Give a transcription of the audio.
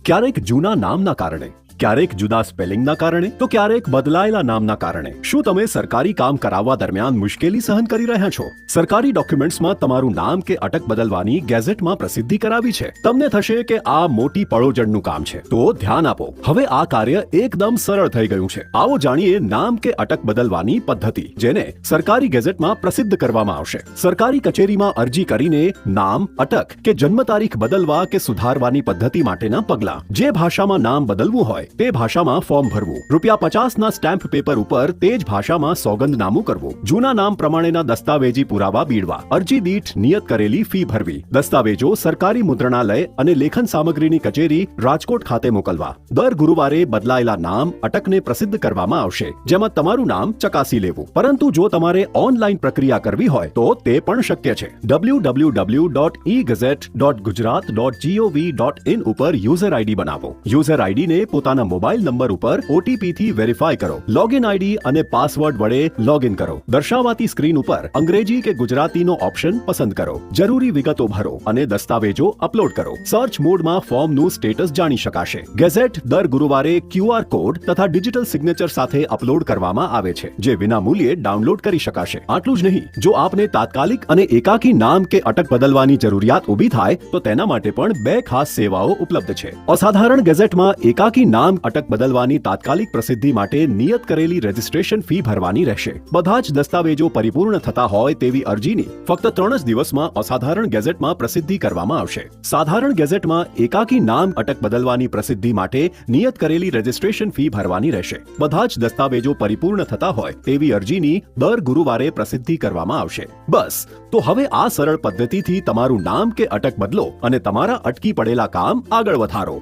ક્યારેક જૂના નામના કારણે, ક્યારેક જુદા સ્પેલિંગના કારણે, તો ક્યારેક બદલાયેલા નામના કારણે. શું તમે સરકારી કામ કરાવવા દરમિયાન મુશ્કેલી સહન કરી રહ્યા છો? સરકારી ડોક્યુમેન્ટ્સમાં તમારું નામ કે અટક બદલવાની ગેઝેટમાં પ્રસિદ્ધિ કરાવી છે. તમને થશે કે આ મોટી પળોજડનું કામ છે, તો ધ્યાન આપો. હવે આ કાર્ય એકદમ સરળ થઈ ગયું છે. આવો જાણીએ નામ કે અટક બદલવાની પદ્ધતિ, જેને સરકારી ગેઝેટમાં પ્રસિદ્ધ કરવામાં આવશે. સરકારી કચેરીમાં અરજી કરીને નામ, અટક કે જન્મ તારીખ બદલવા કે સુધારવાની પદ્ધતિ માટેના પગલાં. જે ભાષામાં નામ બદલવું હોય તે ભાષામાં ફોર્મ ભરવું. ₹50 સ્ટેમ્પ પેપર ઉપર તે જ ભાષામાં સોગંદનામું કરવું. જૂના નામ પ્રમાણેના દસ્તાવેજી પુરાવા બીડવા. અરજી દીઠ નિયત કરેલી ફી ભરવી. દસ્તાવેજો સરકારી મુદ્રણાલય અને લેખન સામગ્રીની કચેરી રાજકોટ ખાતે મોકલવા. દર ગુરુવારે બદલાયેલા નામ, અટકને પ્રસિદ્ધ કરવામાં આવશે, જેમાં તમારું નામ ચકાસી લેવું. પરંતુ જો તમારે ઓનલાઈન પ્રક્રિયા કરવી હોય તો તે પણ શક્ય છે. www.egazette.gujarat.gov.in ઉપર યુઝર આઈડી બનાવો. યુઝર આઈડીને પોતાના મોબાઈલ નંબર ઉપર OTP થી વેરીફાઈ કરો. લોગિન આઈડી અને પાસવર્ડ વડે લોગિન કરો. દર્શાવાતી સ્ક્રીન ઉપર અંગ્રેજી કે ગુજરાતીનો ઓપ્શન પસંદ કરો. જરૂરી વિગતો ભરો અને દસ્તાવેજો અપલોડ કરો. સર્ચ મોડમાં ફોર્મનું સ્ટેટસ જાણી શકાશે. ગેઝેટ દર ગુરુવારે QR કોડ તથા ડિજિટલ સિગ્નેચર સાથે અપલોડ કરવામાં આવે છે, જે વિનામૂલ્યે ડાઉનલોડ કરી શકાશે. આટલું જ નહીં, જો આપને તાત્કાલિક અને એકાકી નામ કે અટક બદલવાની જરૂરિયાત ઊભી થાય તો તેના માટે પણ 2 ખાસ સેવાઓ ઉપલબ્ધ છે. અસાધારણ ગેઝેટમાં એકાકી નામ અટક બદલવાની તાત્કાલિક પ્રસિદ્ધિ માટે નિયત કરેલી રજિસ્ટ્રેશન ફી ભરવાની રહેશે. બધા જ દસ્તાવેજો પરિપૂર્ણ થતા હોય તેવી અરજીની ફક્ત 3 જ દિવસમાં અસાધારણ ગેઝેટમાં પ્રસિદ્ધિ કરવામાં આવશે. સાધારણ ગેઝેટમાં એકાકી નામ અટક બદલવાની પ્રસિદ્ધિ માટે નિયત કરેલી રજિસ્ટ્રેશન ફી ભરવાની રહેશે. બધા જ દસ્તાવેજો પરિપૂર્ણ થતા હોય તેવી અરજીની દર ગુરુવારે પ્રસિદ્ધિ કરવામાં આવશે. બસ, તો હવે આ સરળ પદ્ધતિથી તમારું નામ કે અટક બદલો અને તમારા અટકી પડેલા કામ આગળ વધારો.